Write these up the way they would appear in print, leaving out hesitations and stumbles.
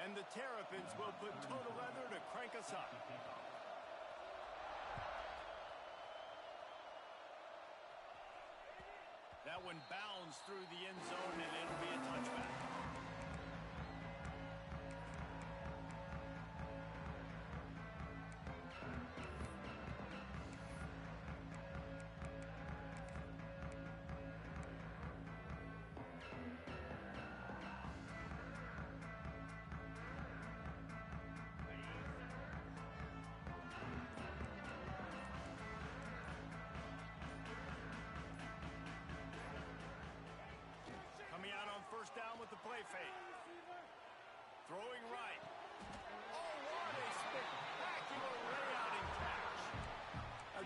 And the Terrapins will put toe to leather to crank us up. That one bounds through the end zone, and it'll be a touchback. Coming out on first down with the play fake. Throwing right. Oh, what a spectacular layout and catch.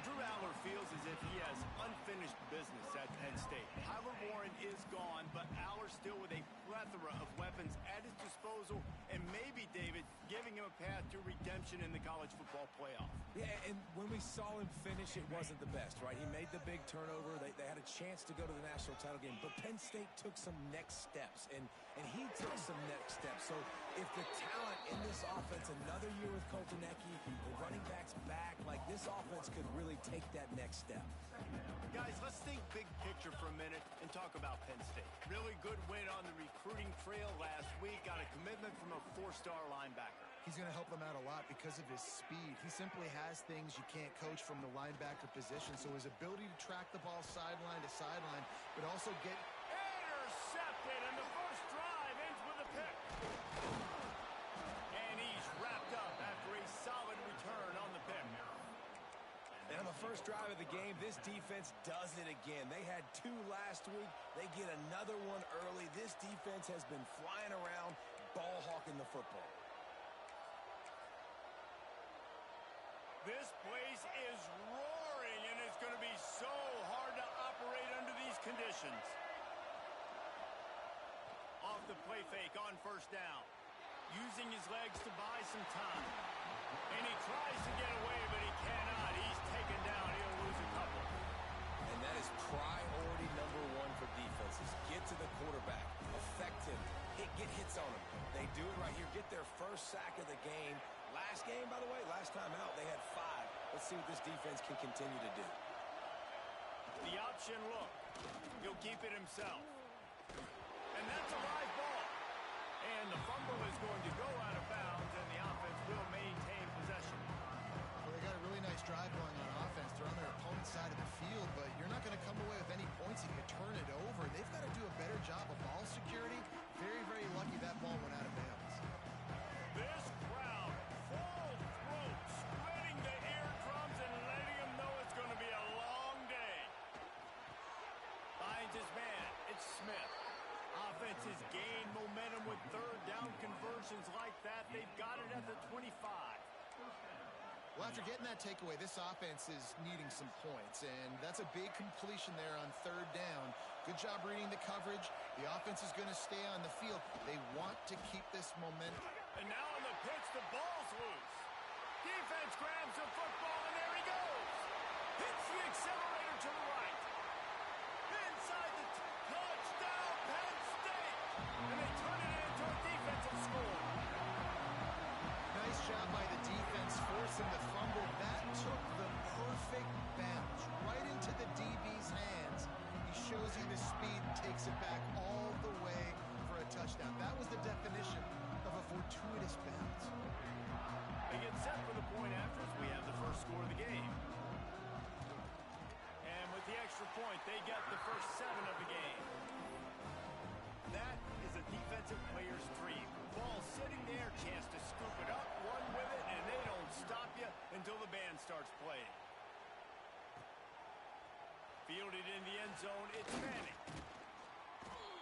Drew Aller feels as if he has unfinished business at Penn State. Tyler Warren is gone, but Aller still with a plethora of weapons at his disposal, and maybe, David, giving him a path to redemption in the college football playoff. Yeah, and when we saw him finish, it wasn't the best, right? He made the big turnover. They had a chance to go to the national title game, but Penn State took some next steps, and he took some next steps. So if the talent in this offense, another year with Colton Ncaa, the running backs back, like this offense could really take that next step. Guys, let's think big picture for a minute and talk about Penn State. Really good win on the recruiting trail last week. Got a commitment from a four-star linebacker. He's going to help them out a lot because of his speed. He simply has things you can't coach from the linebacker position. So his ability to track the ball sideline to sideline, but also get intercepted, and the first drive ends with a pick. And he's wrapped up after a solid return on the pick. And on the first drive of the game, this defense does it again. They had 2 last week. They get another one early. This defense has been flying around, ball hawking the football. This place is roaring, and it's going to be so hard to operate under these conditions. Off the play fake on first down. Using his legs to buy some time. And he tries to get away, but he cannot. He's taken down. He'll lose a couple. And that is priority number 1 for defenses. Get to the quarterback. Affect him. Get hits on him. They do it right here. Get their first sack of the game. Last game, by the way, last time out, they had 5. Let's see what this defense can continue to do. The option look. He'll keep it himself. And that's a live ball. And the fumble is going to go out of bounds, and the offense will maintain possession. Well, they got a really nice drive going on offense. They're on their opponent's side of the field, but you're not going to come away with any points if you turn it over. They've got to do a better job of ball security. Very, very lucky that ball went out of bounds. This crowd, full throat, spreading the eardrums and letting them know it's going to be a long day. Finds his man. It's Smith. Offense has gained momentum with third down conversions like that. They've got it at the 25. Well, after getting that takeaway, this offense is needing some points, and that's a big completion there on third down. Good job reading the coverage. The offense is going to stay on the field. They want to keep this momentum. And now on the pitch, the ball's loose. Defense grabs the football, and there he goes. Hits the accelerator to the right. Inside the touchdown, Penn State. And they turn it into a defensive score. Nice job by the defense, forcing the fumble. That took the perfect bounce right into the DB's hands. He shows you the speed, takes it back all the way for a touchdown. That was the definition of a fortuitous bounce. They get set for the point after as we have the first score of the game. And with the extra point, they get the first 7 of the game. That is a defensive player's dream. Ball sitting there, chance to scoop it up, run with it, and they don't stop you until the band starts playing. Fielded in the end zone, it's Manning.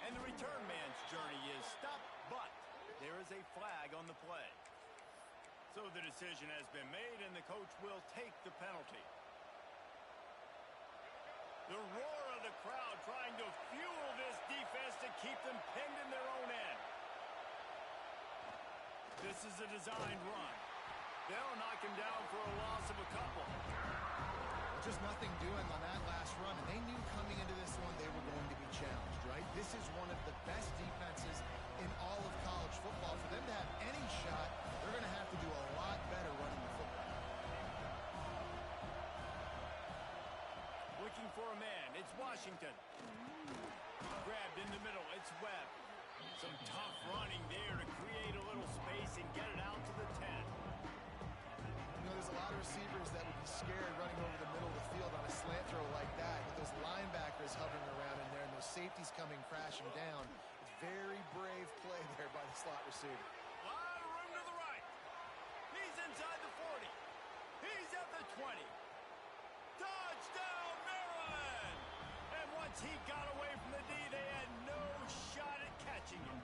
And the return man's journey is stopped, but there is a flag on the play. So the decision has been made, and the coach will take the penalty. The roar of the crowd trying to fuel this defense to keep them pinned in their own end. This is a designed run. They'll knock him down for a loss of a couple. Just nothing doing on that last run, and they knew coming into this one they were going to be challenged, right? This is one of the best defenses in all of college football. For them to have any shot, they're going to have to do a lot better running the football. Looking for a man. It's Washington. Grabbed in the middle. It's Webb. Some tough running there to create a little space and get it out to the 10. You know, there's a lot of receivers that would be scared running over the middle of the field on a slant throw like that, with those linebackers hovering around in there and those safeties coming crashing down. It's very brave play there by the slot receiver. A lot of room to the right. He's inside the 40. He's at the 20. Touchdown, Maryland! And once he got away from the D, they had no shot at catching him.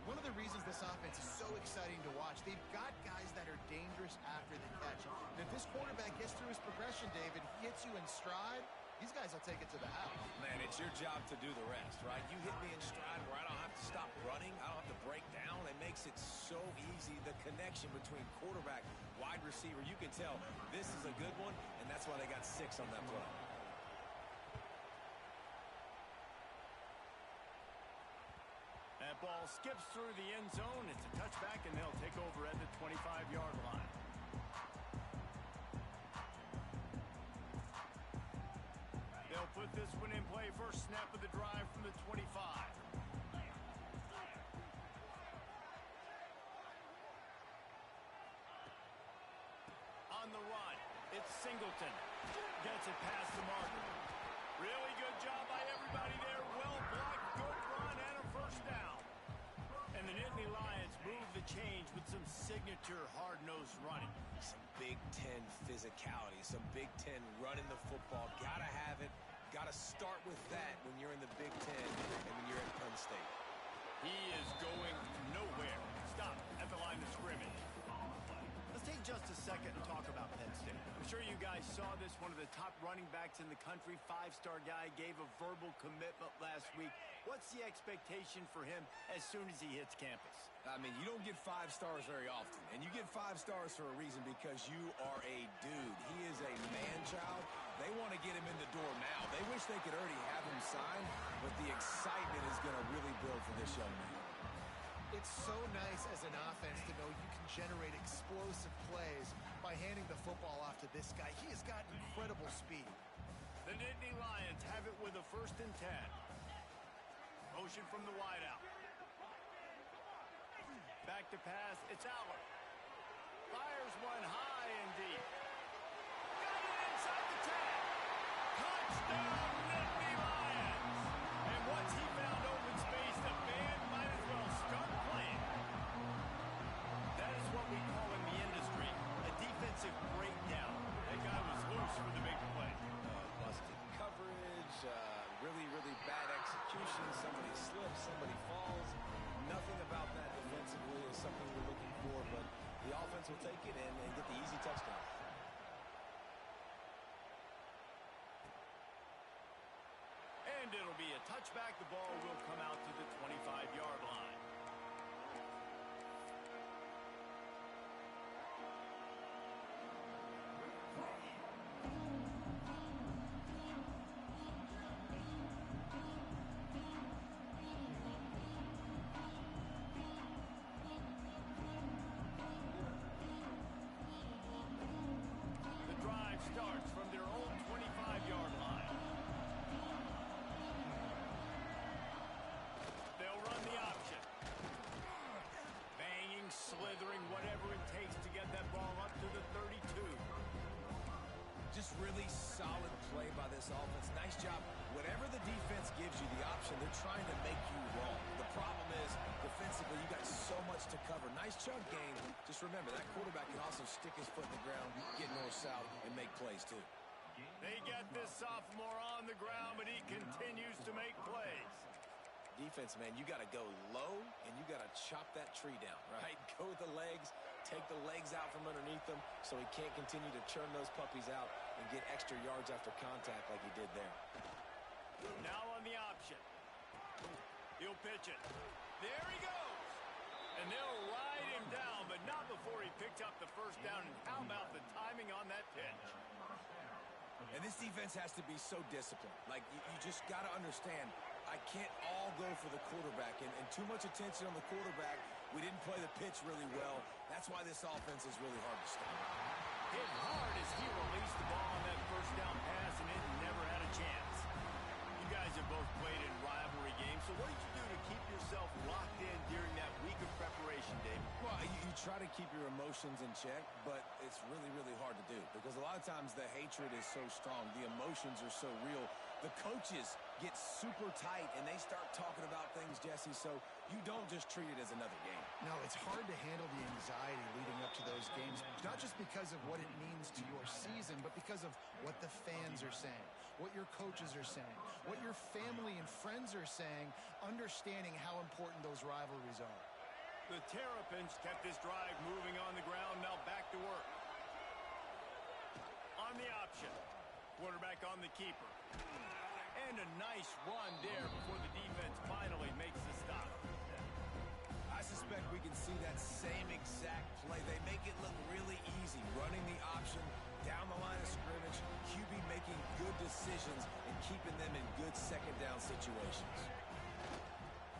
One of the reasons this offense is so exciting to watch, they've got guys that are dangerous after the catch. And if this quarterback gets through his progression, David, hits you in stride, these guys will take it to the house. Man, it's your job to do the rest, right? You hit me in stride where I don't have to stop running. I don't have to break down. It makes it so easy. The connection between quarterback, wide receiver, you can tell this is a good one, and that's why they got 6 on that play. That ball skips through the end zone. It's a touchback, and they'll take over at the 25-yard line. They'll put this one in play. First snap of the drive from the 25. On the run, it's Singleton. Gets it past the marker. Really good job by everybody there. Well blocked, good run, and a first down. And the Nittany Lions move the change with some signature hard-nosed running. Some Big Ten physicality, some Big Ten running the football. Gotta have it. Gotta start with that when you're in the Big Ten and when you're at Penn State. He is going nowhere. Stop at the line of scrimmage. Let's take just a second and talk about Penn State. I'm sure you guys saw this. One of the top running backs in the country, 5-star guy, gave a verbal commitment last week. What's the expectation for him as soon as he hits campus? I mean, you don't get 5 stars very often, and you get 5 stars for a reason, because you are a dude. He is a man-child. They want to get him in the door now. They wish they could already have him signed, but the excitement is going to really build for this young man. It's so nice as an offense to know you can generate explosive plays by handing the football off to this guy. He has got incredible speed. The Nittany Lions have it with a 1st and 10. Motion from the wideout. Back to pass. It's Aller. Fires one high and deep. Got it inside the 10. Touchdown, Nittany Lions. And once he found open space, the band might as well start playing. That is what we call in the industry a defensive breakdown. That guy was loose for the big play. Busted coverage, really bad execution. Somebody slips, somebody falls. Nothing about that defensively is something we're looking for, but the offense will take it and get the easy touchdown. And it'll be a touchback. The ball will come out to the 25-yard line. Starts from their own 25-yard line. They'll run the option. Banging, slithering, whatever it takes to get that ball up to the 32. Just really solid play by this offense. Nice job. Whatever the defense gives you the option, they're trying to make you wrong. The problem is, defensively, you got so much to cover. Nice chunk game. Just remember, that quarterback can also stick his foot in the ground, get north-south, and make plays, too. They get this sophomore on the ground, but he continues to make plays. Defense, man, you got to go low, and you got to chop that tree down, right? Go with the legs, take the legs out from underneath them so he can't continue to churn those puppies out and get extra yards after contact like he did there. Now on the option. He'll pitch it. There he goes. And they'll ride him down, but not before he picked up the first down. And how about the timing on that pitch? And this defense has to be so disciplined. Like, you just got to understand, I can't all go for the quarterback, and too much attention on the quarterback. We didn't play the pitch really well. That's why this offense is really hard to stop. Hit hard as he released the ball on that first down pass, and it never had a chance. You guys have both played in rivalry games, so what did you do to keep yourself locked in during that week of preparation, David? Well, you try to keep your emotions in check, but it's really, really hard to do because a lot of times the hatred is so strong. The emotions are so real. The coaches get super tight, and they start talking about things, Jesse, so you don't just treat it as another game. No, it's hard to handle the anxiety leading up to those games, not just because of what it means to your season, but because of what the fans are saying, what your coaches are saying, what your family and friends are saying, understanding how important those rivalries are. The Terrapins kept this drive moving on the ground. Now back to work. On the option. Quarterback on the keeper. And a nice run there before the defense finally makes the stop. I suspect we can see that same exact play. They make it look really easy, running the option down the line of scrimmage, QB making good decisions and keeping them in good second down situations.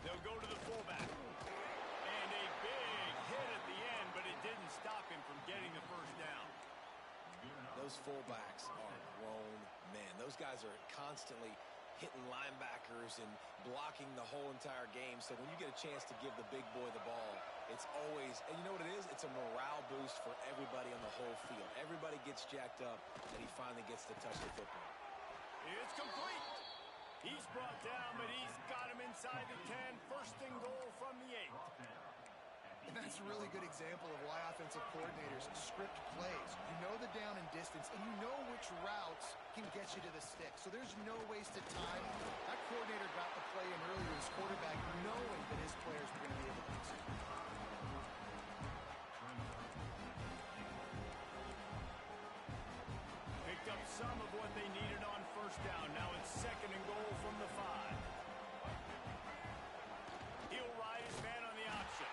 They'll go to the fullback. And a big hit at the end, but it didn't stop him from getting the first down. Those fullbacks are grown men. Those guys are constantly hitting linebackers and blocking the whole entire game. So when you get a chance to give the big boy the ball, it's always, and you know what it is? It's a morale boost for everybody on the whole field. Everybody gets jacked up, and he finally gets to touch the football. It's complete. He's brought down, but he's got him inside the 10. First and goal from the 8. And that's a really good example of why offensive coordinators script plays. You know the down and distance, and you know which routes can get you to the stick. So there's no wasted time. That coordinator got the play in earlier as quarterback, knowing that his players were going to be able to execute. Picked up some of what they needed on first down. Now it's second and goal from the 5. He'll ride his man on the option.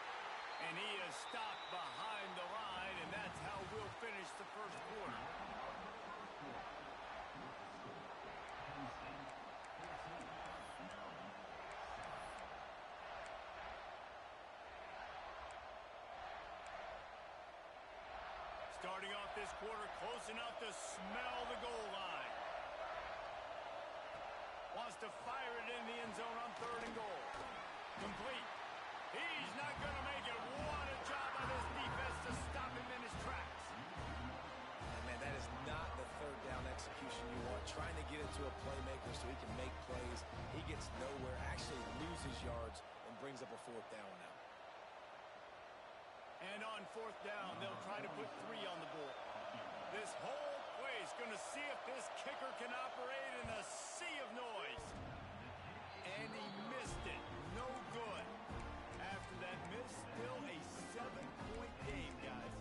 And he is stopped behind the line, and that's how we'll finish the first quarter. Starting off this quarter close enough to smell the goal line. Wants to fire it in the end zone on third and goal. Complete. He's not going to make it. What a job by this defense to stop him in his tracks. And man, that is not the third down execution you want. Trying to get it to a playmaker so he can make plays. He gets nowhere, actually loses yards, and brings up a fourth down now. And on fourth down, they'll try to put 3 on the board. This whole play is going to see if this kicker can operate in a sea of noise. And he missed it. No good. After that miss, still a 7-point game, guys.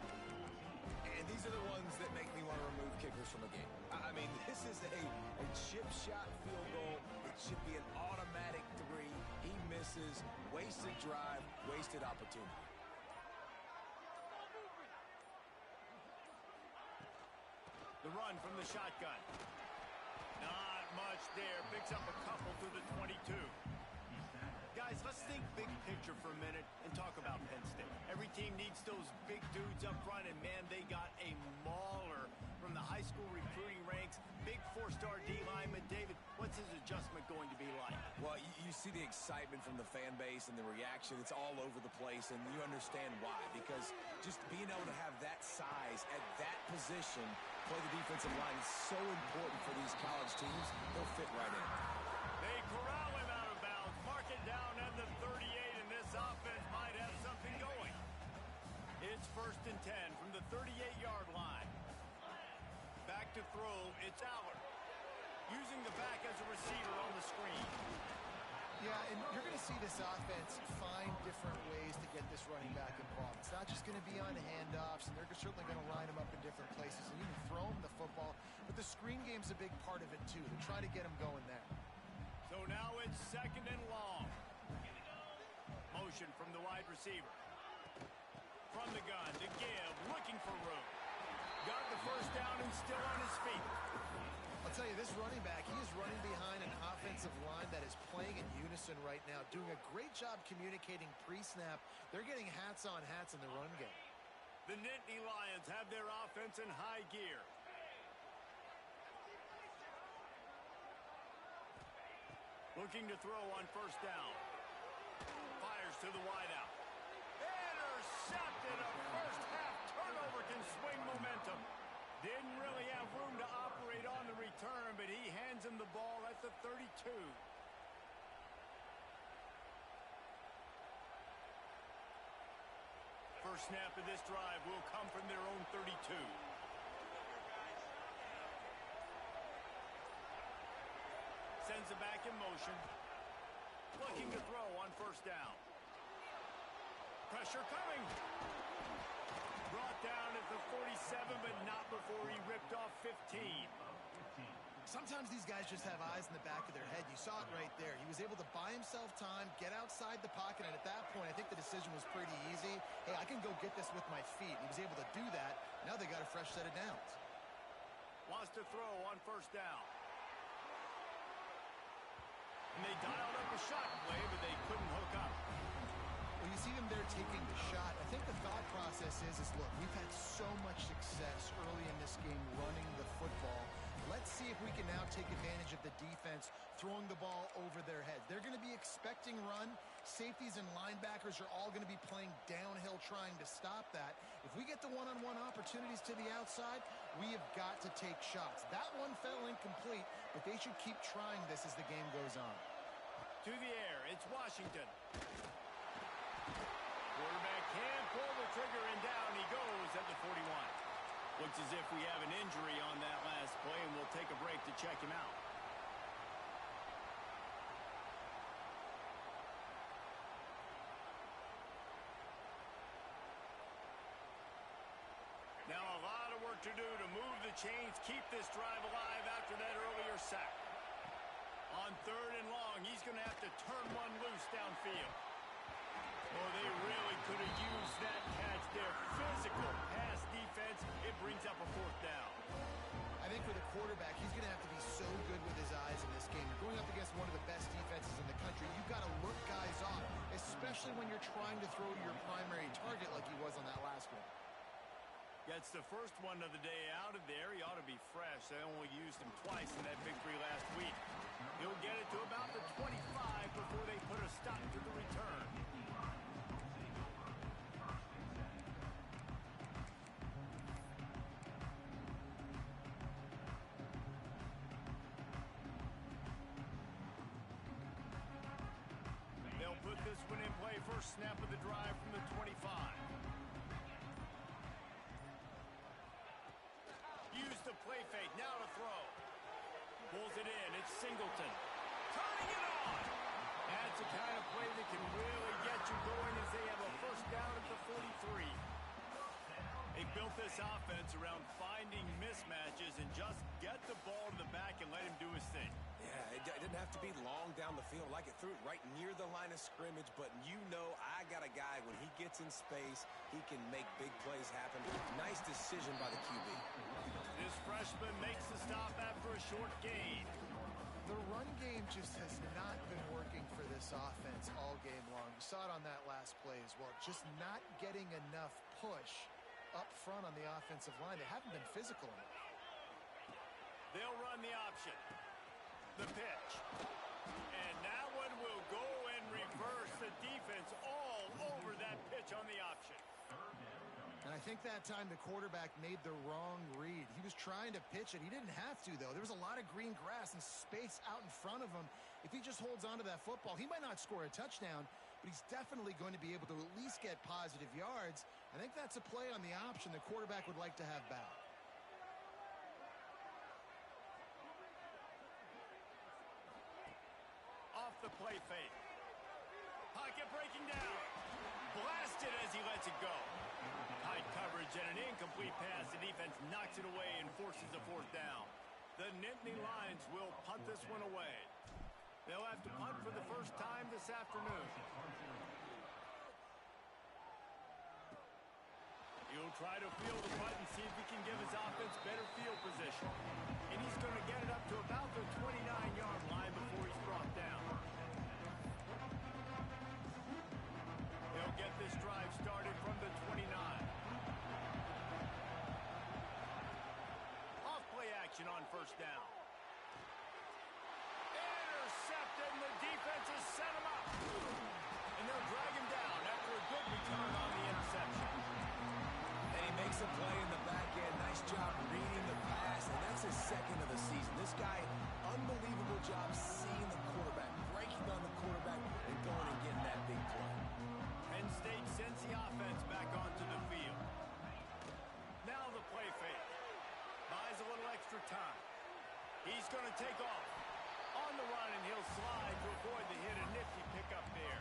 And these are the ones that make me want to remove kickers from a game. I mean, this is a chip shot field goal. It should be an automatic 3. He misses. Wasted drive, wasted opportunity. The run from the shotgun. Not much there. Picks up a couple to the 22. Guys, let's think big picture for a minute and talk about Penn State. Every team needs those big dudes up front, and man, they got a mauler from the high school recruiting ranks. Big 4-star D lineman. David, what's his adjustment going to be like? Well, you see the excitement from the fan base and the reaction. It's all over the place, and you understand why. Because just being able to have that size at that position, play the defensive line, is so important for these college teams. They'll fit right in. They corral him out of bounds. Mark it down at the 38, and this offense might have something going. It's first and 10 from the 38-yard line. Back to throw, it's Allard. Using the back as a receiver on the screen. Yeah, and you're going to see this offense find different ways to get this running back involved. It's not just going to be on handoffs, and they're certainly going to line him up in different places. And you can throw him the football, but the screen game's a big part of it, too. They're trying to get him going there. So now it's second and long. Motion from the wide receiver. From the gun to give, looking for room. Got the first down and still on his feet. I'll tell you, this running back, he is running behind an offensive line that is playing in unison. Wilson right now, doing a great job communicating pre-snap. They're getting hats on hats in the run game. The Nittany Lions have their offense in high gear. Looking to throw on first down. Fires to the wideout. Intercepted. A first-half turnover can swing momentum. Didn't really have room to operate on the return, but he hands him the ball at the 32. First snap of this drive will come from their own 32. Sends it back in motion. Looking to throw on first down. Pressure coming. Brought down at the 47, but not before he ripped off 15. Sometimes these guys just have eyes in the back of their head. You saw it right there. He was able to buy himself time, get outside the pocket, and at that point, I think the decision was pretty easy. Hey, I can go get this with my feet. He was able to do that. Now they got a fresh set of downs. Wants to throw on first down. And they dialed up a shot play, but they couldn't hook up. When you see them there taking the shot, I think the thought process is look, we've had so much success early in this game running the football. Let's see if we can now take advantage of the defense throwing the ball over their heads. They're going to be expecting run. Safeties and linebackers are all going to be playing downhill trying to stop that. If we get the one-on-one opportunities to the outside, we have got to take shots. That one fell incomplete, but they should keep trying this as the game goes on. To the air, it's Washington. Quarterback can't pull the trigger, and down he goes at the 41. Looks as if we have an injury on that last play, and we'll take a break to check him out. Now a lot of work to do to move the chains, keep this drive alive after that earlier sack. On third and long, he's going to have to turn one loose downfield. Oh, they really could have used that catch there. Physical pass defense. It brings up a fourth down. I think for the quarterback, he's going to have to be so good with his eyes in this game. You're going up against one of the best defenses in the country. You've got to look guys off, especially when you're trying to throw to your primary target like he was on that last one. Gets the first one of the day out of there. He ought to be fresh. They only used him twice in that victory last week. He'll get it to about the 25 before they put a stop to the return. They'll put this one in play. First snap of the drive from the 25. Use the play fake. Now to throw. Pulls it in. It's Singleton. Turning it on. That's the kind of play that can really get you going as they have a first down at the 43. They built this offense around finding mismatches and just get the ball to the back and let him do his thing. Yeah, it didn't have to be long down the field. Like it threw it right near the line of scrimmage, but you know I got a guy, when he gets in space, he can make big plays happen. Nice decision by the QB. This freshman makes the stop after a short gain. The run game just has not been working for this offense all game long. You saw it on that last play as well. Just not getting enough push up front on the offensive line. They haven't been physical enough. They'll run the option. The pitch. And that one will go and reverse. The defense all over that pitch on the option. And I think that time the quarterback made the wrong read. He was trying to pitch it. He didn't have to, though. There was a lot of green grass and space out in front of him. If he just holds on to that football, he might not score a touchdown, but he's definitely going to be able to at least get positive yards. I think that's a play on the option the quarterback would like to have back. Off the play fake. Pocket breaking down. Blasted as he lets it go. Tight coverage and an incomplete pass. The defense knocks it away and forces a fourth down. The Nittany Lions will punt this one away. They'll have to punt for the first time this afternoon. He'll try to field the punt and see if he can give his offense better field position. And he's going to get it up to about the 29-yard line before he's brought down. a play in the back end. Nice job reading the pass, and that's his second of the season. This guy, unbelievable job seeing the quarterback, breaking on the quarterback, and going and getting that big play. Penn State sends the offense back onto the field. Now the play fake. Buys a little extra time. He's going to take off. On the run, and he'll slide to avoid the hit. A nifty pickup there.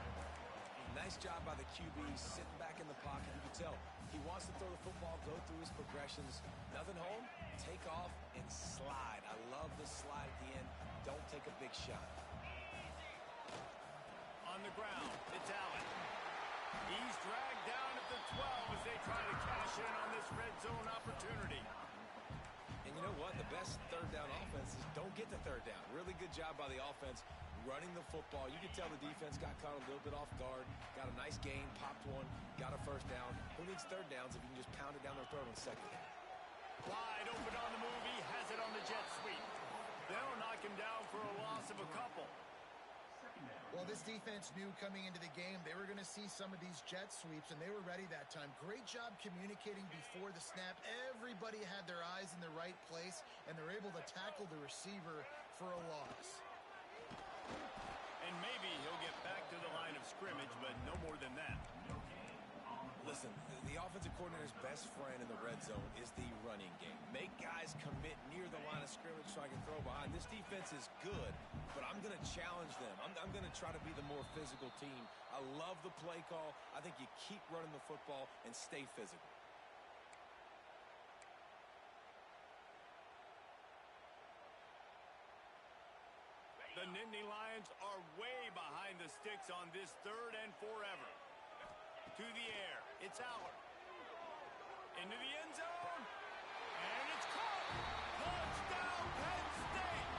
Nice job by the QB, sitting back in the pocket. You can tell he wants to throw the football, go through his progressions. Nothing home, take off, and slide. I love the slide at the end. Don't take a big shot. On the ground, it's Allen. He's dragged down at the 12 as they try to cash in on this red zone opportunity. And you know what? The best third down offense is don't get the third down. Really good job by the offense running the football. You can tell the defense got caught a little bit off guard. Got a nice gain, popped one, got a first down. Who needs third downs if you can just pound it down their throat on second down? Wide open on the move. He has it on the jet sweep. They'll knock him down for a loss of a couple. Well, this defense knew coming into the game they were going to see some of these jet sweeps, and they were ready that time. Great job communicating before the snap. Everybody had their eyes in the right place, and they're able to tackle the receiver for a loss. And maybe he'll get back to the line of scrimmage, but no more than that. Listen, the offensive coordinator's best friend in the red zone is the running game. Make guys commit near the line of scrimmage so I can throw behind. This defense is good, but I'm going to challenge them. I'm going to try to be the more physical team. I love the play call. I think you keep running the football and stay physical. The Nittany Lions are way behind the sticks on this third and forever. To the air, it's Allen. Into the end zone, and it's caught. Touchdown, Penn State.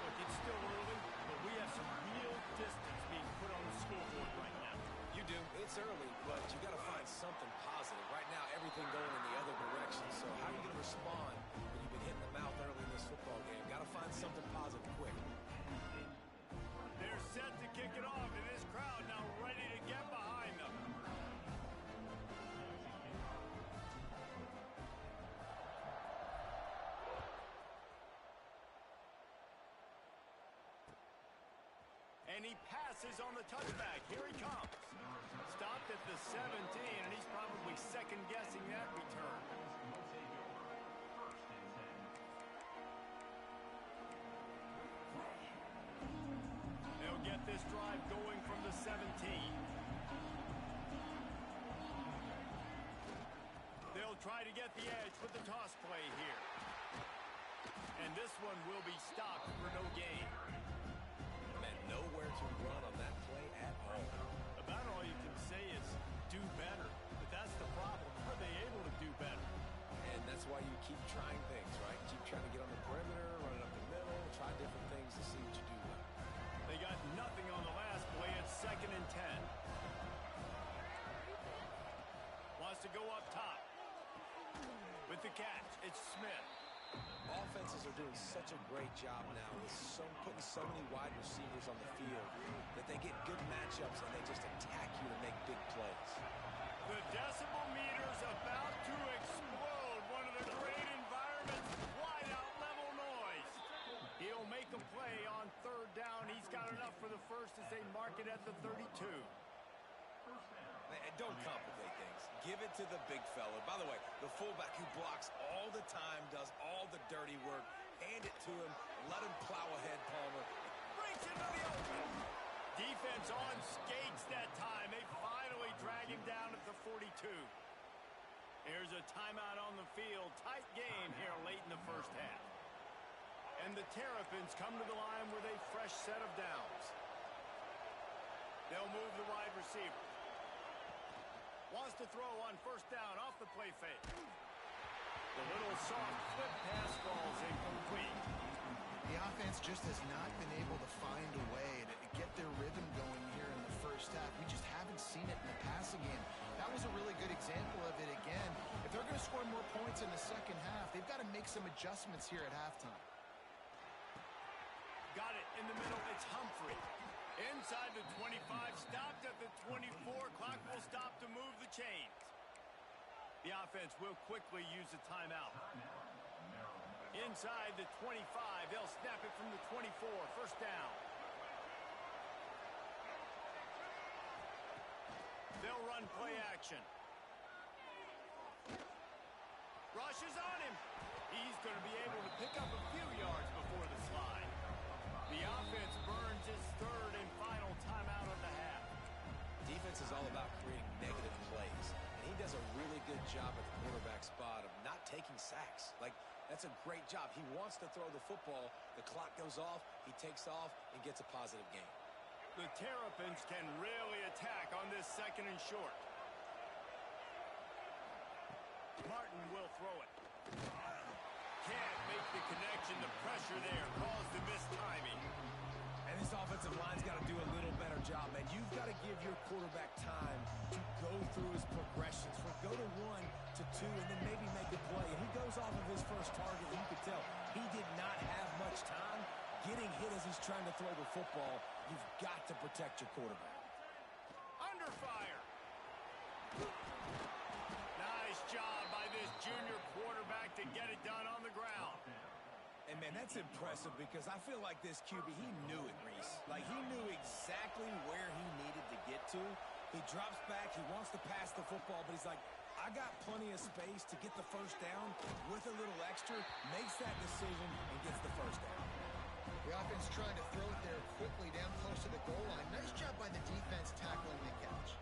Look, it's still early, but we have some real distance being put on the scoreboard right now. You do. It's early, but you got to find something positive. Right now, everything going in the other direction. So how are you going to respond when you've been hitting the mouth early in this football game? Got to find something positive quick. They're set to kick it off, and this crowd now ready to get behind them. And he passes on the touchback. Here he comes. Stopped at the 17, and he's probably second-guessing that return. They'll get this drive going from the 17. They'll try to get the edge with the toss play here. And this one will be stopped for no gain. And nowhere to run on that play at all. About all you can say is do better. But that's the problem. Are they able to do better? And that's why you keep trying things, right? Keep trying to get on the perimeter, run it up the middle, try different things to see what you do well. They got nothing on the last play. It's 2nd and 10. Wants to go up top. With the catch, it's Smith. Offenses are doing such a great job now with putting so many wide receivers on the field that they get good matchups and they just attack you to make big plays. The decibel meter's about to explode. One of the great environments. Wide out level noise. He'll make a play on third down. He's got enough for the first as they mark it at the 32. Don't complicate things. Give it to the big fella. By the way, the fullback who blocks all the time, does all the dirty work. Hand it to him. Let him plow ahead, Palmer. Breaks into the open. Defense on skates that time. They finally drag him down at the 42. Here's a timeout on the field. Tight game here late in the first half. And the Terrapins come to the line with a fresh set of downs. They'll move the wide receiver. Wants to throw on first down off the play fake. The little soft flip pass falls incomplete. The offense just has not been able to find a way to get their rhythm going here in the first half. We just haven't seen it in the passing game. That was a really good example of it again. If they're going to score more points in the second half, they've got to make some adjustments here at halftime. Got it in the middle. It's Humphrey. Inside the 25, stopped at the 24. Clock will stop to move the chains. The offense will quickly use a timeout. Inside the 25, they'll snap it from the 24. First down. They'll run play action. Rushes on him. He's going to be able to pick up a few yards before the slide. The offense burns his third and final timeout of the half. Defense is all about creating negative plays, and he does a really good job at the quarterback spot of not taking sacks. Like, that's a great job. He wants to throw the football. The clock goes off. He takes off and gets a positive gain. The Terrapins can really attack on this second and short. Martin will throw it. Can't make the connection. The pressure there caused the missed timing. And this offensive line's got to do a little better job, man. You've got to give your quarterback time to go through his progressions. From go to 1 to 2 and then maybe make a play. And he goes off of his first target, and you can tell he did not have much time getting hit as he's trying to throw the football. You've got to protect your quarterback. Under fire. Nice job by this junior quarterback to get it done on the ground. And, man, that's impressive because I feel like this QB, he knew it, Reese. Like, he knew exactly where he needed to get to. He drops back. He wants to pass the football, but he's like, I got plenty of space to get the first down with a little extra, makes that decision, and gets the first down. The offense trying to throw it there quickly down close to the goal line. Nice job by the defense tackling the catch.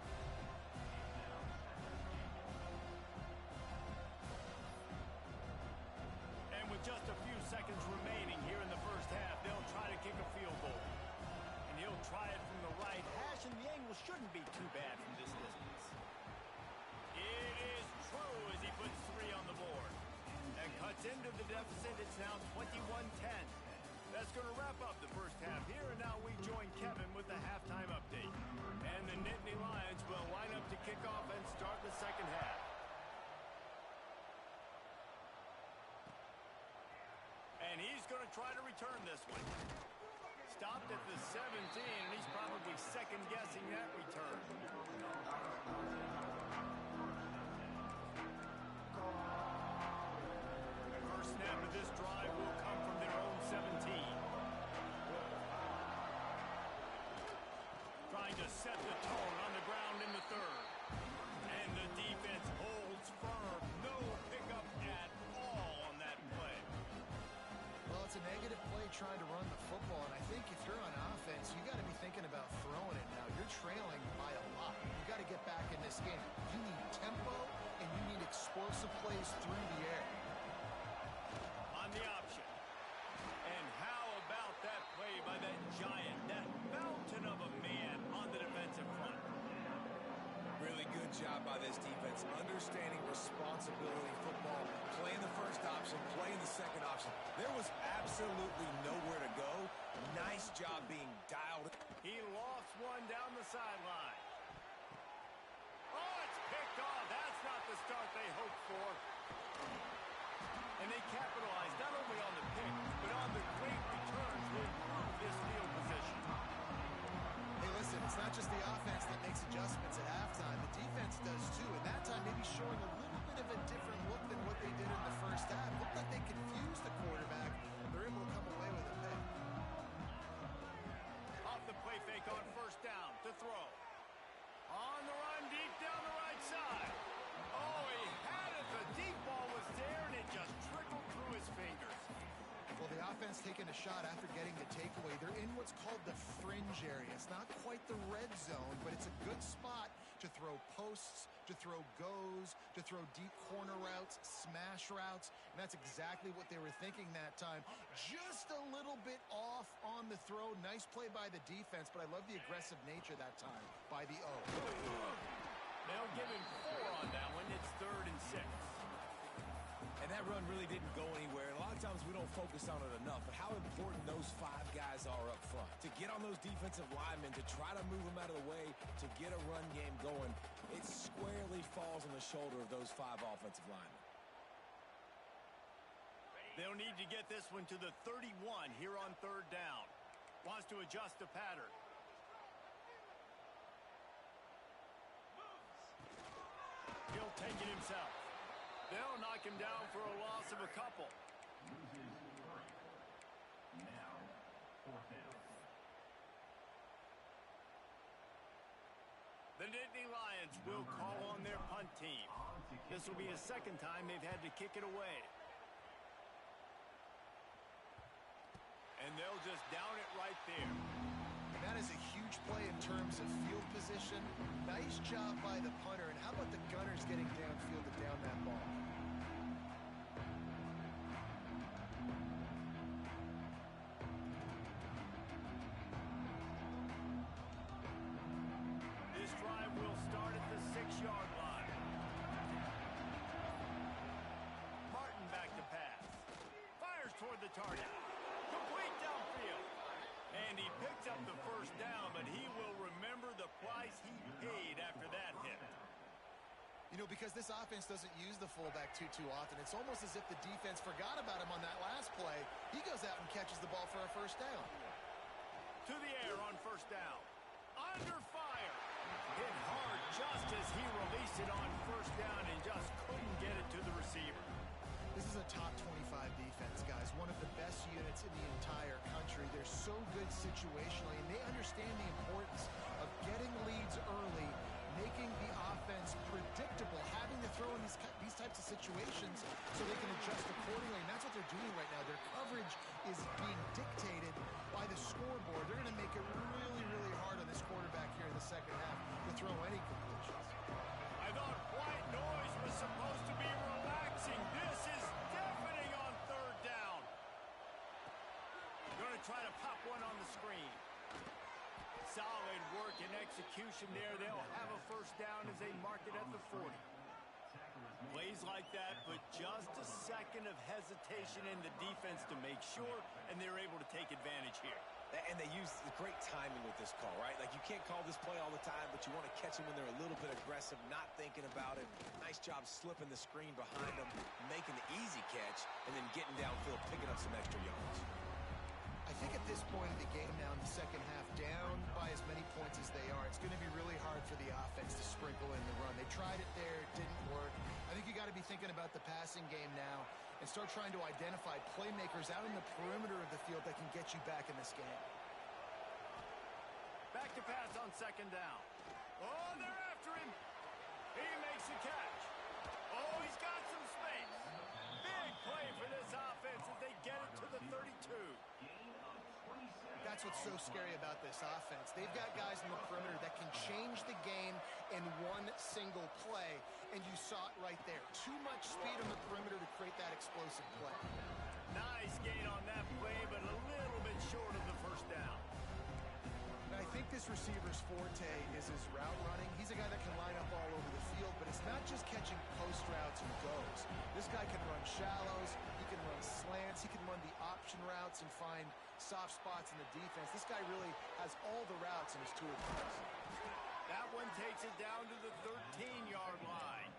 And with just a few seconds remaining here in the first half, they'll try to kick a field goal. And he'll try it from the right hash, and the angle shouldn't be too bad from this distance. It is true as he puts 3 on the board. That cuts into the deficit. It's now 21-10. That's going to wrap up the first half here, and now we join Kevin with the halftime update. And the Nittany Lions will line up to kick off and start the second half. And he's going to try to return this one. Stopped at the 17, and he's probably second-guessing that return. First snap of this drive will come from their own 17. Trying to set the tone on the ground in the third. And the defense holds firm. No pickup at all on that play. Well, it's a negative play trying to run the football, and I think if you're on offense, you got to be thinking about throwing it now. You're trailing by a lot. You got to get back in this game. You need tempo, and you need explosive plays through the air. On the option. And how about that play by that giant, that mountain of a man on the defensive front? Really good job by this defense, understanding responsibility football, playing the first option, playing the second option. There was absolutely nowhere to go. Nice job being dialed. He lost one down the sideline. Oh, it's picked off. That's not the start they hoped for. And they capitalized not only on the pick, but on the great return to improve this field position. Hey, listen, it's not just the offense that makes adjustments at halftime. The defense does too, and that time maybe showing a little bit of a different look than what they did in the first half. Looked like they confused the quarterback. They're able to come away with a pick. Off the play fake on first down to throw. On the run deep down the right side. Oh, he had it. The deep ball was there, and it just trickled through his fingers. Well, the offense taking a shot after getting the takeaway. They're in what's called the fringe area. It's not quite the red zone, but it's a good spot to throw posts, to throw goes, to throw deep corner routes, smash routes, and that's exactly what they were thinking that time. Just a little bit off on the throw. Nice play by the defense, but I love the aggressive nature that time by the O. They'll give him 4 on that one. It's 3rd and 6. And that run really didn't go anywhere. A lot of times we don't focus on it enough, but how important those 5 guys are up front. To get on those defensive linemen, to try to move them out of the way, to get a run game going, it squarely falls on the shoulder of those 5 offensive linemen. They'll need to get this one to the 31 here on 3rd down. Wants to adjust the pattern. He'll take it himself. They'll knock him down for a loss of a couple. The Nittany Lions will call on their punt team. This will be a second time they've had to kick it away. And they'll just down it right there. And that is a huge play in terms of field position. Nice job by the punter. And how about the gunners getting downfield to down that ball? This drive will start at the 6-yard line. Martin back to pass. Fires toward the target. Complete downfield. And he picks up the first down, but he will remember the price he paid after that hit. You know, because this offense doesn't use the fullback too often, it's almost as if the defense forgot about him on that last play. He goes out and catches the ball for a first down. To the air on first down. Under fire. Hit hard just as he released it on first down and just couldn't get it to the receiver. This is a top 25 defense, guys. One of the best units in the entire country. They're so good situationally, and they understand the importance of getting leads early, making the offense predictable, having to throw in these types of situations so they can adjust accordingly. And that's what they're doing right now. Their coverage is being dictated by the scoreboard. They're going to make it really hard on this quarterback here in the second half to throw any completions. I thought white noise was supposed to be relaxing. This is deafening on third down. Going to try to pop one on the screen. Solid work and execution there. They'll have a first down as they mark it at the 40. Plays like that, but just a second of hesitation in the defense to make sure, and they're able to take advantage here. And they use the great timing with this call, right? Like, you can't call this play all the time, but you want to catch them when they're a little bit aggressive, not thinking about it. Nice job slipping the screen behind them, making the easy catch, and then getting downfield, picking up some extra yards. I think at this point in the game now in the second half, down by as many points as they are, it's going to be really hard for the offense to sprinkle in the run. They tried it there, it didn't work. I think you got to be thinking about the passing game now and start trying to identify playmakers out in the perimeter of the field that can get you back in this game. Back to pass on second down. Oh, they're after him. He makes the catch. Oh, he's got some space. Big play for this offense as they get it to the 32. That's what's so scary about this offense. They've got guys in the perimeter that can change the game in one single play, and you saw it right there. Too much speed on the perimeter to create that explosive play. Nice gain on that play, but a little bit short of the first down. And I think this receiver's forte is his route running. He's a guy that can line up all over the field, but it's not just catching post routes and goes. This guy can run shallows, he can run slants, he can run the option routes and find soft spots in the defense. This guy really has all the routes in his toolbox. That one takes it down to the 13-yard line.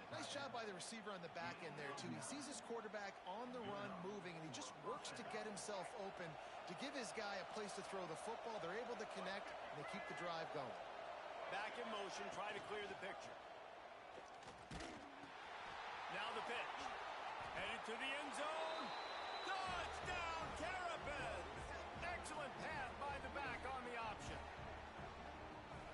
Nice job by the receiver on the back end there, too. He sees his quarterback on the run moving, and he just works to get himself open to give his guy a place to throw the football. They're able to connect, and they keep the drive going. Back in motion, try to clear the picture. Now the pitch. Headed to the end zone. Touchdown, Terrapins! Excellent pass by the back on the option.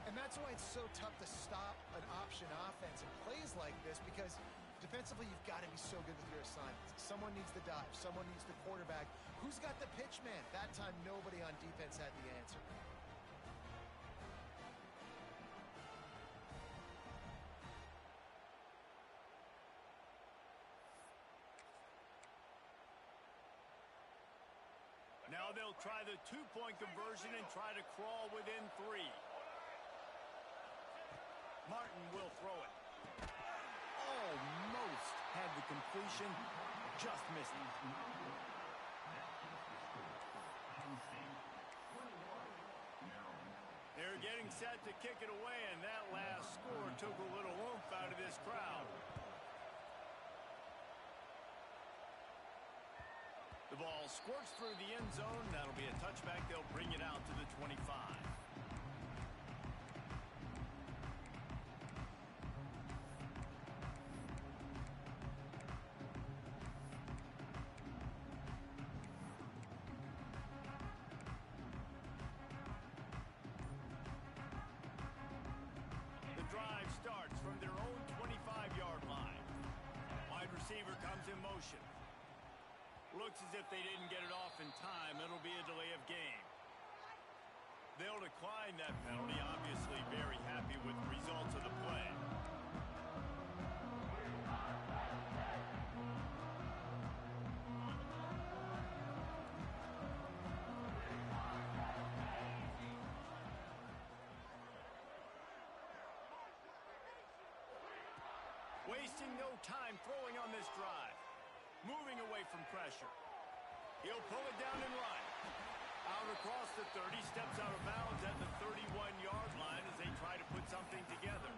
And that's why it's so tough to stop an option offense in plays like this, because defensively you've got to be so good with your assignments. Someone needs the dive. Someone needs the quarterback. Who's got the pitch man? That time nobody on defense had the answer. Now they'll try the two-point conversion and try to crawl within 3. Martin will throw it. Almost had the completion, just missed it. They're getting set to kick it away, and that last score took a little oomph out of this crowd. The ball squirts through the end zone. That'll be a touchback. They'll bring it out to the 25. receiver comes in motion. Looks as if they didn't get it off in time. It'll be a delay of game. They'll decline that penalty, obviously very happy with the results of the play. Wasting no time throwing on this drive. Moving away from pressure. He'll pull it down and run. Out across the 30, steps out of bounds at the 31-yard line as they try to put something together.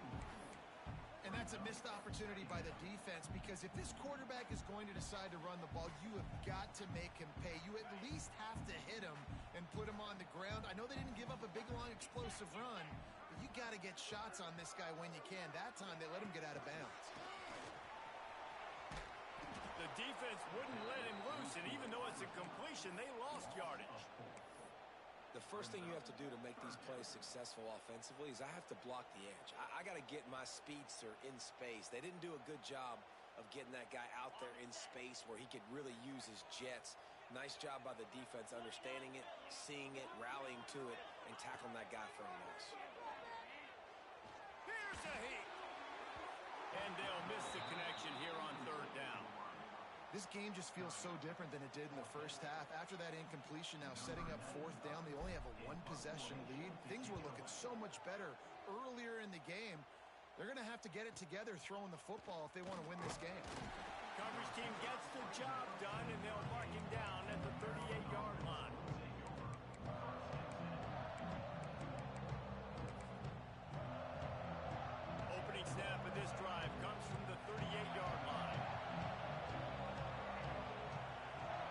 And that's a missed opportunity by the defense, because if this quarterback is going to decide to run the ball, you have got to make him pay. You at least have to hit him and put him on the ground. I know they didn't give up a big, long, explosive run, but you got to get shots on this guy when you can. That time, they let him get out of bounds. The defense wouldn't let him loose, and even though it's a completion, they lost yardage. The first thing you have to do to make these plays successful offensively is I have to block the edge. I got to get my speedster in space. They didn't do a good job of getting that guy out there in space where he could really use his jets. Nice job by the defense understanding it, seeing it, rallying to it, and tackling that guy for a loss. Here's a heat. And they'll miss the connection here on third down. This game just feels so different than it did in the first half. After that incompletion, now setting up fourth down, they only have a one-possession lead. Things were looking so much better earlier in the game. They're going to have to get it together throwing the football if they want to win this game. Coverage team gets the job done, and they'll mark him down at the 38-yard line. Opening snap of this drive comes from the 38-yard line.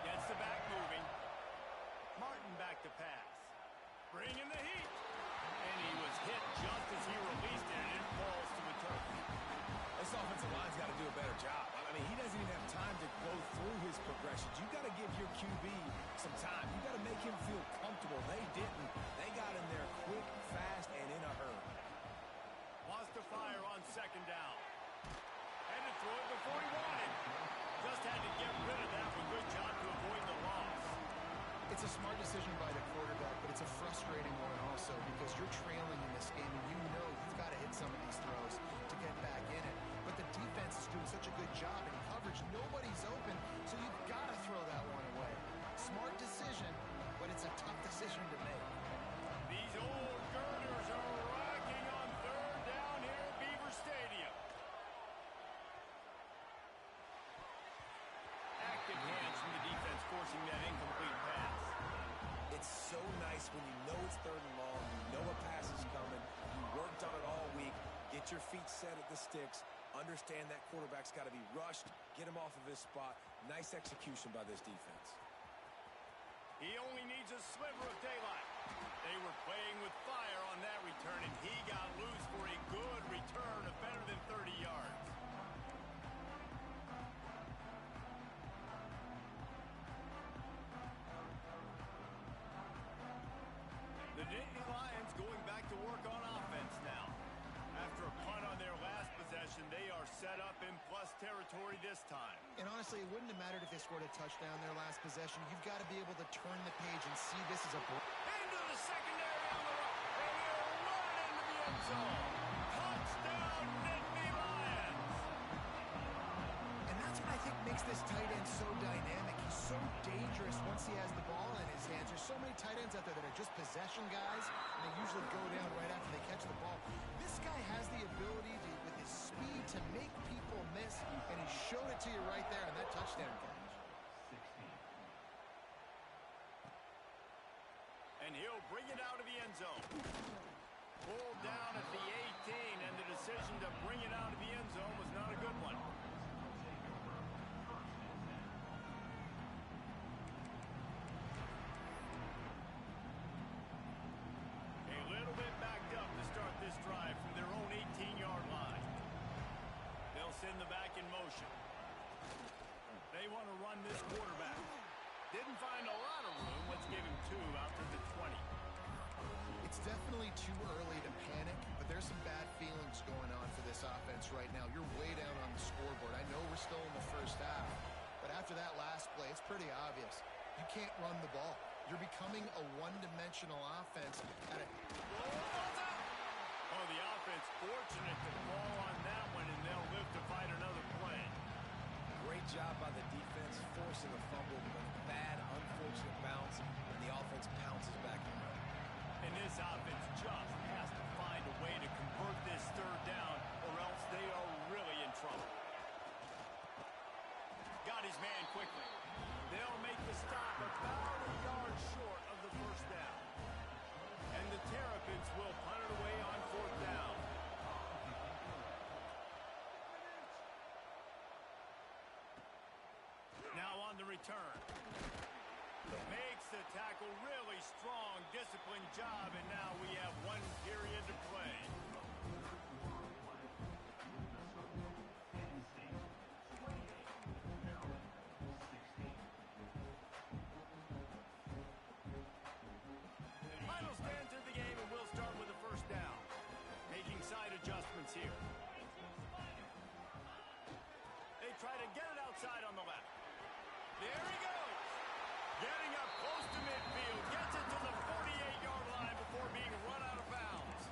Gets the back moving. Martin back to pass. Bringing the heat. And he was hit just as he released it, and it falls to the turf. This offensive line's got to do a better job. I mean, he doesn't even have time to go through his progressions. You got to give your QB some time. You got to make him feel comfortable. They didn't. They got in there quick, fast, and in a hurry. Wants to fire on second down. Had to throw it before he wanted. Just had to get rid of that one. Good job to avoid the loss. It's a smart decision by the quarterback, but it's a frustrating one also, because you're trailing in this game and you know you've got to hit some of these throws to get back in it. But the defense is doing such a good job in coverage. Nobody's open, so you've got to throw that one away. Smart decision, but it's a tough decision to make. These old girders are rocking on third down here at Beaver Stadium. Active hands from the defense forcing that incomplete pass. It's so nice when you know it's third and long, you know a pass is coming, you worked on it all week, get your feet set at the sticks, understand that quarterback's got to be rushed, get him off of his spot. Nice execution by this defense. He only needs a sliver of daylight. They were playing with fire on that return, and he got loose for a good return of better than 30 yards. The Nittany Lions going back to work on offense now. After a punt on their last possession, they are set up in plus territory this time. And honestly, it wouldn't have mattered if they scored a touchdown their last possession. You've got to be able to turn the page and see this as a into the secondary on the right, and he'll run it into the end zone. Touchdown, Nittany Lions! And that's what I think makes this tight end so dynamic. He's so dangerous once he has the ball in his hands. There's so many tight ends out there that are just possession guys, and they usually go down right after they catch the ball. This guy has the ability to, with his speed, to make people miss, and he showed it to you right there on that touchdown catch. And he'll bring it out of the end zone. Pulled down at the 18, and the decision to bring it out of the end zone was not a good one. A little bit backed up to start this drive from their own 18-yard line. They'll send the back in motion. They want to run this quarterback. Didn't find a lot of room. Let's give him 2 out to the 20. It's definitely too early to panic, but but there's some bad feelings going on for this offense right now. You're way down on the scoreboard. I know we're still in the first half, but after that last play, it's pretty obvious. You can't run the ball. You're becoming a one-dimensional offense at a... Oh, the offense fortunate to fall on that one, and they'll live to fight another play. Great job by the defense forcing a fumble, but a bad, unfortunate bounce, and the offense pounces back in. And this offense just has to find a way to convert this third down, or else they are really in trouble. Got his man quickly. They'll make the stop about a yard short of the first down. And the Terrapins will punt it away on fourth down. Now on the return. Makes the tackle really strong, disciplined job, and now we have 1 period to play. Final stand to the game, and we'll start with the first down. Making side adjustments here. They try to get it outside on the left. There he goes. Getting up close to midfield. Gets it to the 48-yard line before being run out of bounds.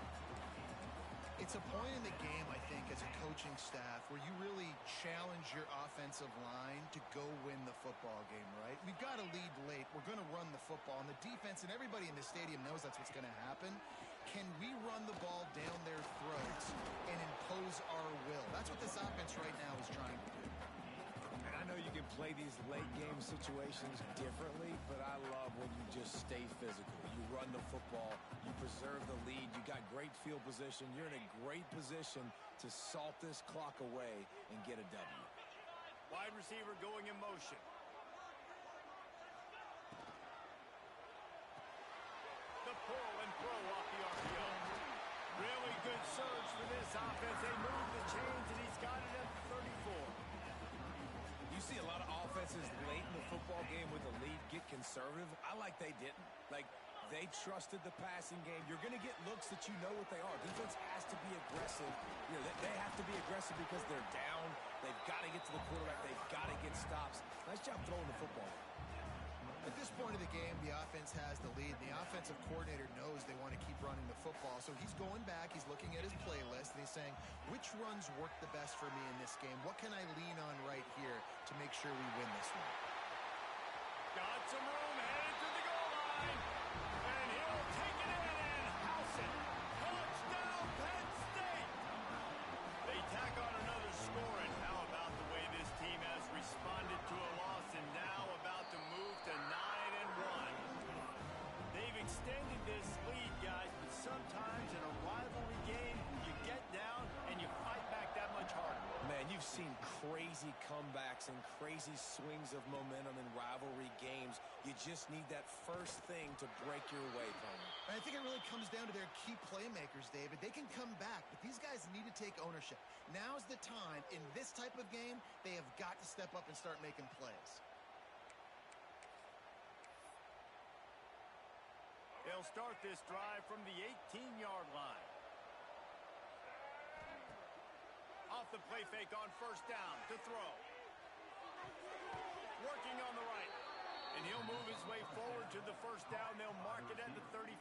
It's a point in the game, I think, as a coaching staff where you really challenge your offensive line to go win the football game, right? We've got to lead late. We're going to run the football. And the defense and everybody in the stadium knows that's what's going to happen. Can we run the ball down their throats and impose our will? That's what this offense right now is trying to do. And I know you can play these late game situations differently, but I love when you just stay physical. You run the football, you preserve the lead, you got great field position. You're in a great position to salt this clock away and get a W. Wide receiver going in motion. The pull and throw off the RPO. Really good surge for this offense. They move the chains, and he's got it at the 34. You see a lot of offenses late in the football game with the lead get conservative. I like they didn't. Like, they trusted the passing game. You're going to get looks that you know what they are. Defense has to be aggressive. You know, they have to be aggressive because they're down. They've got to get to the quarterback. They've got to get stops. Nice job throwing the football. At this point of the game, the offense has the lead. The offensive coordinator knows they want to keep running the football. So he's going back, he's looking at his playlist, and he's saying, which runs work the best for me in this game? What can I lean on right here to make sure we win this one? Got some room, headed to the goal line. And he'll take it in and house it. Touchdown, Penn State. They tack on another score, and how about the way this team has responded to a loss and now about to move to 9-1. They've extended this lead, guys, but sometimes in a rivalry game, you get down and you fight back that much harder. Man, you've seen crazy comebacks and crazy swings of momentum in rivalry games. You just need that first thing to break your way, Palmer. I think it really comes down to their key playmakers, David. They can come back, but these guys need to take ownership. Now's the time. In this type of game, they have got to step up and start making plays. They'll start this drive from the 18-yard line. Off the play fake on first down to throw. Working on the right. And he'll move his way forward to the first down. They'll mark it at the 35.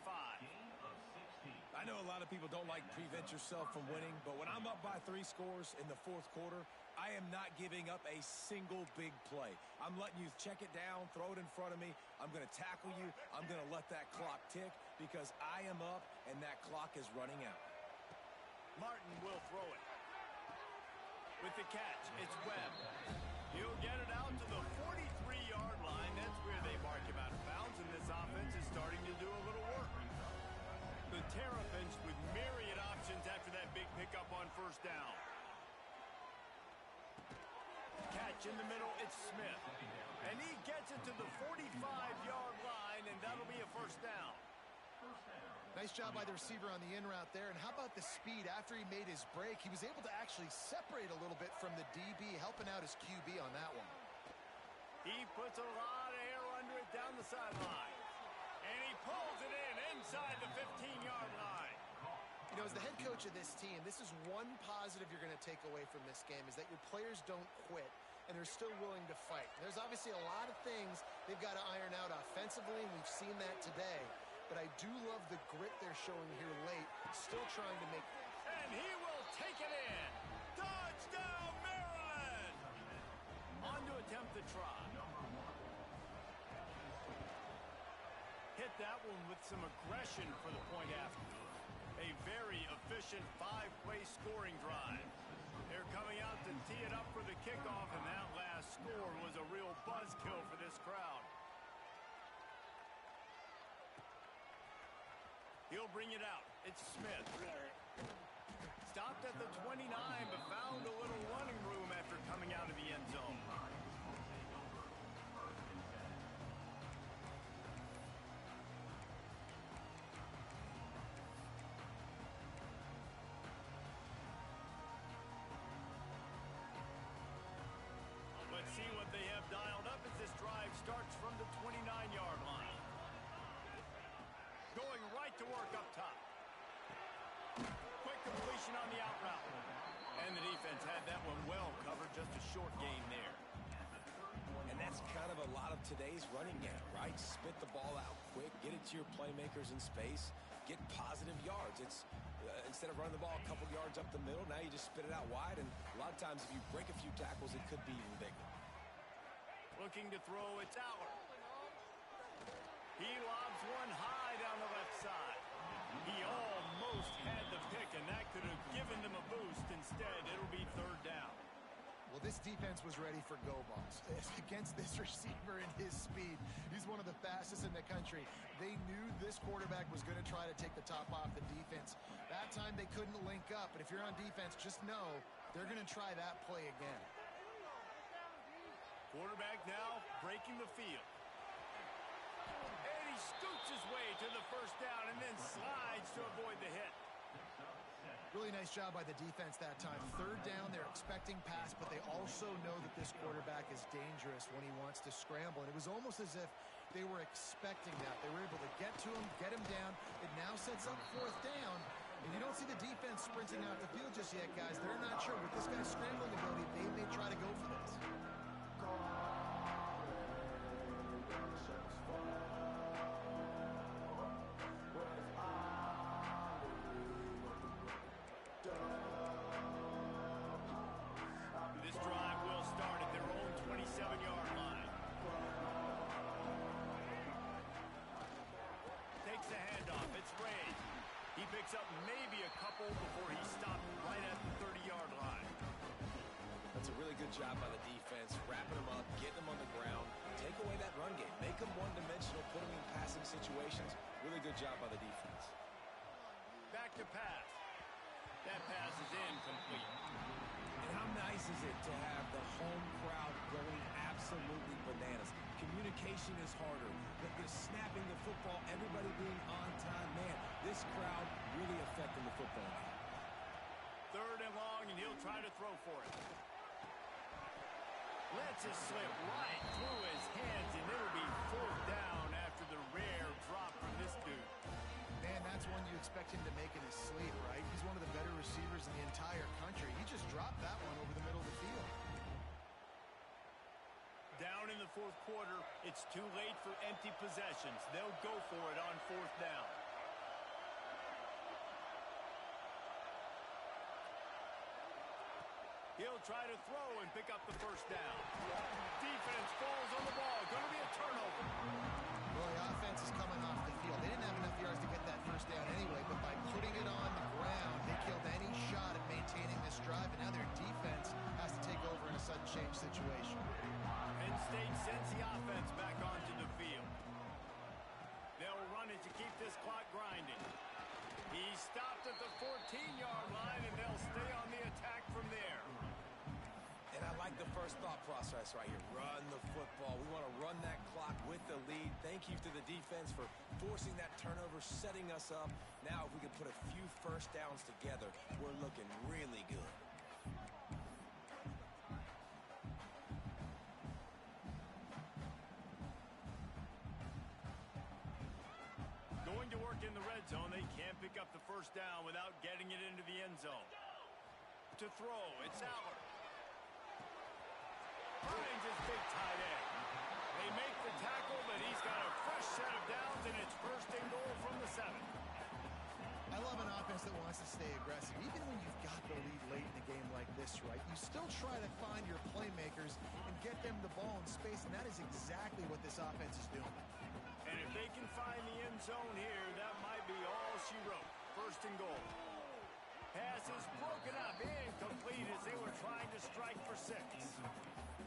I know a lot of people don't like prevent yourself from winning, but when I'm up by 3 scores in the fourth quarter, I am not giving up a single big play. I'm letting you check it down, throw it in front of me. I'm going to tackle you. I'm going to let that clock tick because I am up and that clock is running out. Martin will throw it. With the catch, it's Webb. He'll get it out to the 43-yard line. That's where they mark him out of bounds, and this offense is starting to do a little work. The Terrapins with myriad options after that big pickup on first down. Catch in the middle, it's Smith. And he gets it to the 45-yard line, and that'll be a first down. Nice job by the receiver on the in route there. And how about the speed after he made his break? He was able to actually separate a little bit from the DB, helping out his QB on that one. He puts a lot of air under it down the sideline. And he pulls it in inside the 15-yard line. You know, as the head coach coach of this team, this is one positive you're going to take away from this game, is that your players don't quit, and they're still willing to fight. There's obviously a lot of things they've got to iron out offensively, and we've seen that today. But I do love the grit they're showing here late, still trying to make... And he will take it in. Touchdown, Maryland! On to attempt the try. Hit that one with some aggression for the point after. A very efficient 5-play scoring drive. They're coming out to tee it up for the kickoff, and that last score was a real buzzkill for this crowd. He'll bring it out. It's Smith. Stopped at the 29, but found a little running room after coming out of the end zone. Let's see what they have dialed up as this drive starts from the 29-yard line. Going right to work up top. Quick completion on the out route. And the defense had that one well covered, just a short gain there. And that's kind of a lot of today's running game, right? Spit the ball out quick, get it to your playmakers in space, get positive yards. It's instead of running the ball a couple yards up the middle, now you just spit it out wide, and a lot of times if you break a few tackles, it could be even bigger. Looking to throw, it's Aller. He lobs one high down the left side. He almost had the pick, and that could have given them a boost. Instead, it'll be third down. Well, this defense was ready for go balls. Against this receiver and his speed, he's one of the fastest in the country. They knew this quarterback was going to try to take the top off the defense. That time they couldn't link up, but if you're on defense, just know they're going to try that play again. Quarterback now breaking the field. And he scoots his way to the first down and then slides to avoid the hit. Really nice job by the defense that time. Third down, they're expecting pass, but they also know that this quarterback is dangerous when he wants to scramble. And it was almost as if they were expecting that. They were able to get to him, get him down. It now sets up fourth down. And you don't see the defense sprinting out the field just yet, guys. They're not sure. With this guy's scrambling ability, they may try to go for this. This drive will start at their own 27-yard line. Takes a handoff. It's Ray. He picks up maybe a couple before he stopped right at the 30-yard line. That's a really good job by the defense, wrapping them up, getting them on the ground, take away that run game, make them one-dimensional, put them in passing situations. Really good job by the defense. Back to pass. That pass is incomplete. And how nice is it to have the home crowd going absolutely bananas? Communication is harder. The snapping the football, everybody being on time. Man, this crowd really affecting the football game. Third and long, and he'll try to throw for it. Lets it slip right through his hands, and it'll be fourth down after the rare drop from this dude. Man, that's one you expect him to make in his sleep, right? He's one of the better receivers in the entire country. He just dropped that one over the middle of the field. Down in the fourth quarter, it's too late for empty possessions. They'll go for it on fourth down. He'll try to throw and pick up the first down. Defense falls on the ball. Going to be a turnover. Well, the offense is coming off the field. They didn't have enough yards to get that first down anyway, but by putting it on the ground, they killed any shot at maintaining this drive, and now their defense has to take over in a sudden change situation. Penn State sends the offense back onto the field. They'll run it to keep this clock grinding. He stopped at the 14-yard line, and they'll stay on the attack from there. And I like the first thought process right here. Run the football. We want to run that clock with the lead. Thank you to the defense for forcing that turnover, setting us up. Now, if we can put a few first downs together, we're looking really good. Going to work in the red zone. They can't pick up the first down without getting it into the end zone. To throw, it's Aller. Finds his big tight end. They make the tackle, but he's got a fresh set of downs, and it's first and goal from the 7. I love an offense that wants to stay aggressive. Even when you've got the lead late in a game like this, right, you still try to find your playmakers and get them the ball in space, and that is exactly what this offense is doing. And if they can find the end zone here, that might be all she wrote. First and goal. Pass is broken up, incomplete as they were trying to strike for 6.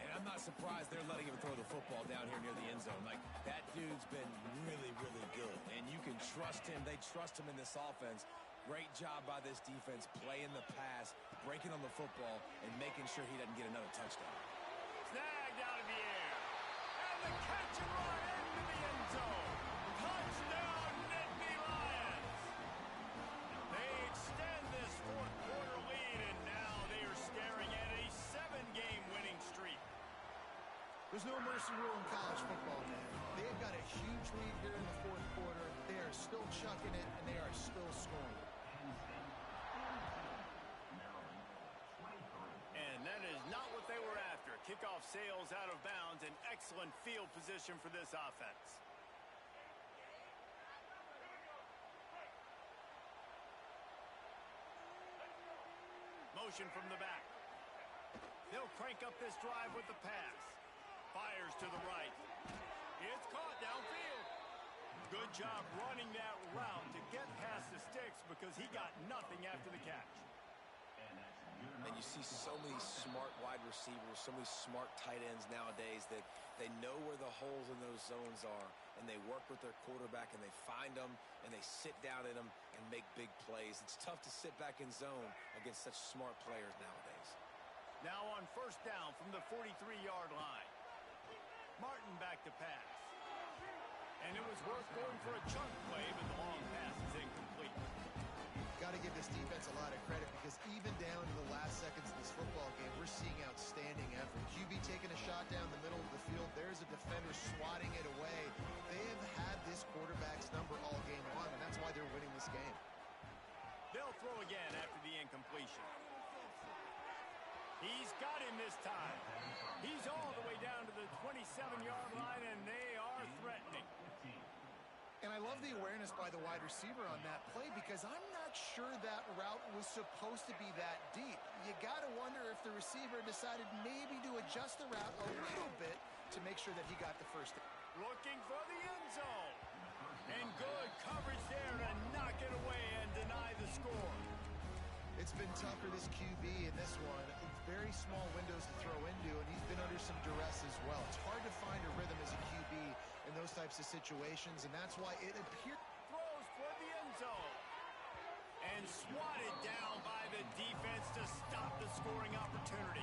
And I'm not surprised they're letting him throw the football down here near the end zone. Like, that dude's been really, really good. And you can trust him. They trust him in this offense. Great job by this defense playing the pass, breaking on the football, and making sure he doesn't get another touchdown. Snagged out of the air. And the catch and run into the end zone. Touchdown, Nittany Lions. They extend this fourth quarter lead, and now they are staring at a 7-game winning streak. There's no mercy rule in college football, man. They've got a huge lead here in the fourth quarter. They are still chucking it, and they are still scoring. And that is not what they were after. Kickoff sails out of bounds, and excellent field position for this offense. Motion from the back. They'll crank up this drive with the pass. Fires to the right. It's caught downfield. Good job running that route to get past the sticks because he got nothing after the catch. And you see so many smart wide receivers, so many smart tight ends nowadays that they know where the holes in those zones are, and they work with their quarterback, and they find them, and they sit down in them and make big plays. It's tough to sit back in zone against such smart players nowadays. Now on first down from the 43-yard line. Martin back to pass. And it was worth going for a chunk play, but the long pass is incomplete. Got to give this defense a lot of credit because even down to the last seconds of this football game, we're seeing outstanding effort. QB taking a shot down the middle of the field. There's a defender swatting it away. They have had this quarterback's number all game long, and that's why they're winning this game. They'll throw again after the incompletion. He's got him this time. He's all the way down to the 27-yard line, and they are threatening. And I love the awareness by the wide receiver on that play because I'm not sure that route was supposed to be that deep. You got to wonder if the receiver decided maybe to adjust the route a little bit to make sure that he got the first down. Looking for the end zone. And good coverage there to knock it away and deny the score. It's been tough for this QB in this one. Very small windows to throw into, and he's been under some duress as well. It's hard to find a rhythm as a QB in those types of situations, and that's why it appears. Throws for the end zone. And swatted down by the defense to stop the scoring opportunity.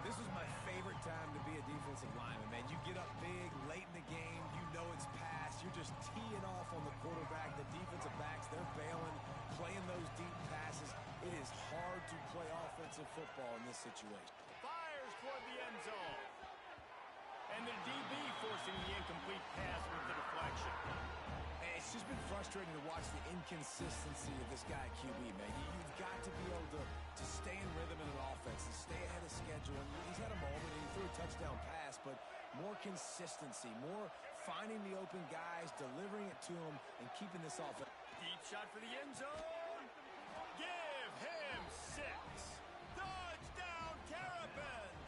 This was my favorite time to be a defensive lineman, man. You get up big, late in the game, you know it's past. You're just teeing off on the quarterback. The defensive backs, they're bailing, playing those deep passes. It is hard to play offensive football in this situation. Fires toward the end zone. And the DB forcing the incomplete pass with the deflection. And it's just been frustrating to watch the inconsistency of this guy at QB, man. You've got to be able to stay in rhythm in an offense and stay ahead of schedule. And he's had a moment and he threw a touchdown pass, but more consistency, more finding the open guys, delivering it to them, and keeping this offense. Deep shot for the end zone. Give him 6. Touchdown, Terrapins.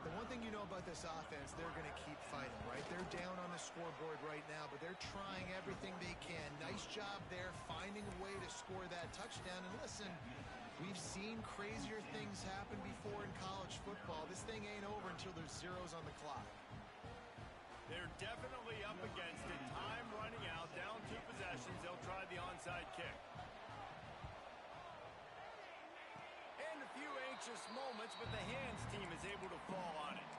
The one thing you know about this offense, they're going to keep fighting, right? They're down on the scoreboard right now, but they're trying everything they can. Nice job there, finding a way to score that touchdown. And listen, we've seen crazier things happen before in college football. This thing ain't over until there's zeros on the clock. They're definitely up against it. Time running out, down 2 possessions. They'll try the onside kick. And a few anxious moments, but the hands team is able to fall on it.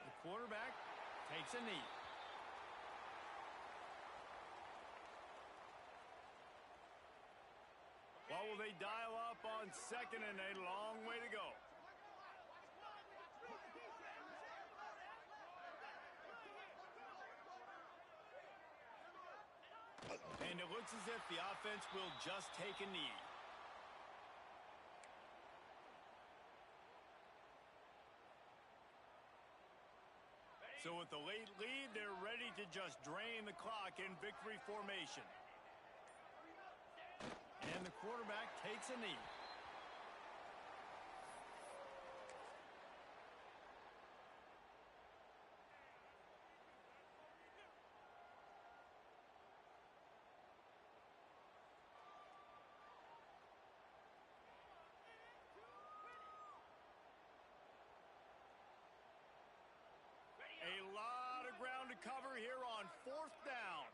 The quarterback takes a knee. What will they dial up on on second and a long way to go. And it looks as if the offense will just take a knee. So with the late lead, they're ready to just drain the clock in victory formation. And the quarterback takes a knee. A lot of ground to cover here on fourth down.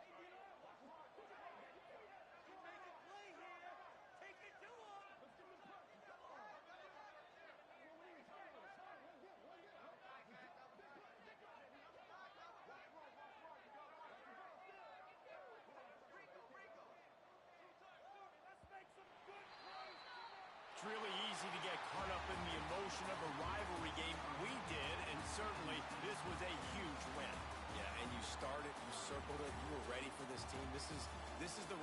It's really easy to get caught up in the emotion of a rivalry game. We did, and certainly this was a huge win. Yeah, and you started, you circled it, you were ready for this team. This is the